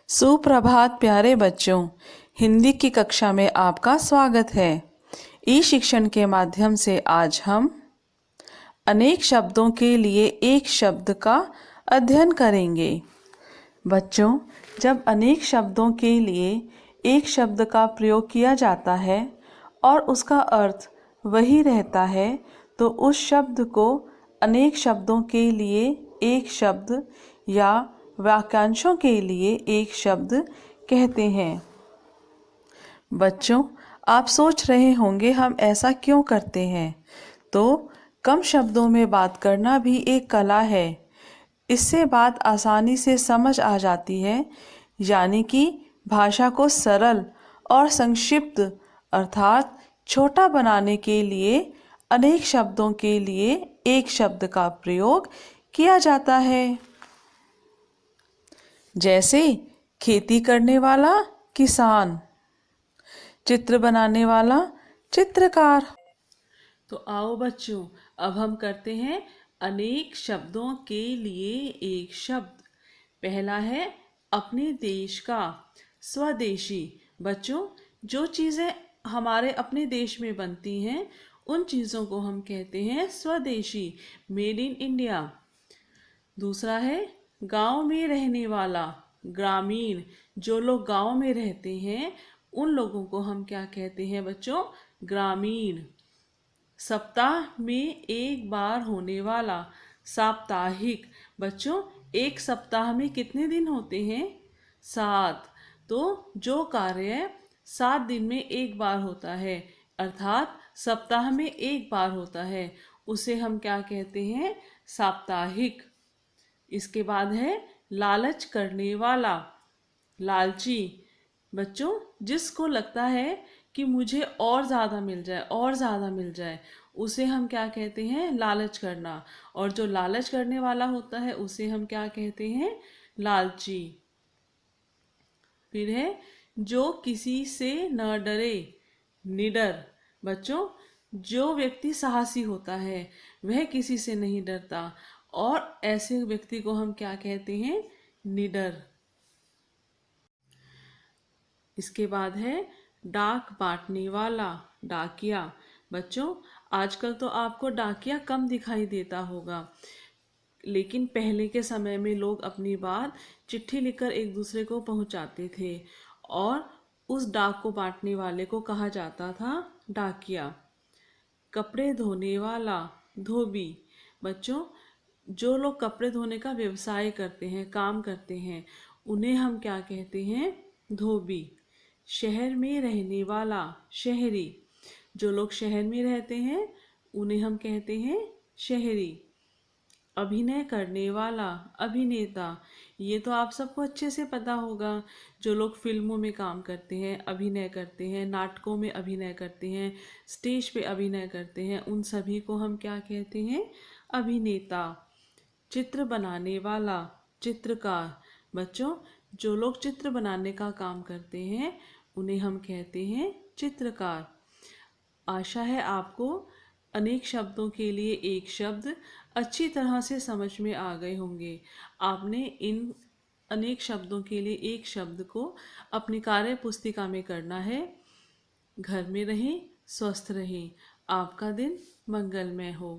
सुप्रभात प्यारे बच्चों, हिंदी की कक्षा में आपका स्वागत है। ई शिक्षण के माध्यम से आज हम अनेक शब्दों के लिए एक शब्द का अध्ययन करेंगे। बच्चों, जब अनेक शब्दों के लिए एक शब्द का प्रयोग किया जाता है और उसका अर्थ वही रहता है, तो उस शब्द को अनेक शब्दों के लिए एक शब्द या वाक्यांशों के लिए एक शब्द कहते हैं। बच्चों, आप सोच रहे होंगे हम ऐसा क्यों करते हैं? तो कम शब्दों में बात करना भी एक कला है। इससे बात आसानी से समझ आ जाती है, यानी कि भाषा को सरल और संक्षिप्त अर्थात छोटा बनाने के लिए अनेक शब्दों के लिए एक शब्द का प्रयोग किया जाता है। जैसे खेती करने वाला किसान, चित्र बनाने वाला चित्रकार। तो आओ बच्चों, अब हम करते हैं अनेक शब्दों के लिए एक शब्द। पहला है अपने देश का, स्वदेशी। बच्चों, जो चीज़ें हमारे अपने देश में बनती हैं उन चीज़ों को हम कहते हैं स्वदेशी, मेड इन इंडिया। दूसरा है गांव में रहने वाला, ग्रामीण। जो लोग गांव में रहते हैं उन लोगों को हम क्या कहते हैं बच्चों? ग्रामीण। सप्ताह में एक बार होने वाला, साप्ताहिक। बच्चों, एक सप्ताह में कितने दिन होते हैं? 7। तो जो कार्य 7 दिन में एक बार होता है अर्थात सप्ताह में एक बार होता है, उसे हम क्या कहते हैं? साप्ताहिक। इसके बाद है लालच करने वाला, लालची। बच्चों, जिसको लगता है कि मुझे और ज़्यादा मिल जाए, और ज़्यादा मिल जाए, उसे हम क्या कहते हैं? लालच करना। और जो लालच करने वाला होता है उसे हम क्या कहते हैं? लालची। फिर है जो किसी से न डरे, निडर। बच्चों, जो व्यक्ति साहसी होता है वह किसी से नहीं डरता, और ऐसे व्यक्ति को हम क्या कहते हैं? निडर। इसके बाद है डाक बांटने वाला, डाकिया। बच्चों, आजकल तो आपको डाकिया कम दिखाई देता होगा, लेकिन पहले के समय में लोग अपनी बात चिट्ठी लिखकर एक दूसरे को पहुंचाते थे, और उस डाक को बांटने वाले को कहा जाता था डाकिया। कपड़े धोने वाला, धोबी। बच्चों, जो लोग कपड़े धोने का व्यवसाय करते हैं, काम करते हैं, उन्हें हम क्या कहते हैं? धोबी। शहर में रहने वाला, शहरी। जो लोग शहर में रहते हैं उन्हें हम कहते हैं शहरी। अभिनय करने वाला, अभिनेता। ये तो आप सबको अच्छे से पता होगा। जो लोग फिल्मों में काम करते हैं, अभिनय करते हैं, नाटकों में अभिनय करते हैं, स्टेज पे अभिनय करते हैं, उन सभी को हम क्या कहते हैं? अभिनेता। चित्र बनाने वाला, चित्रकार। बच्चों, जो लोग चित्र बनाने का काम करते हैं उन्हें हम कहते हैं चित्रकार। आशा है आपको अनेक शब्दों के लिए एक शब्द अच्छी तरह से समझ में आ गए होंगे। आपने इन अनेक शब्दों के लिए एक शब्द को अपनी कार्य पुस्तिका में करना है। घर में रहें, स्वस्थ रहें। आपका दिन मंगलमय हो।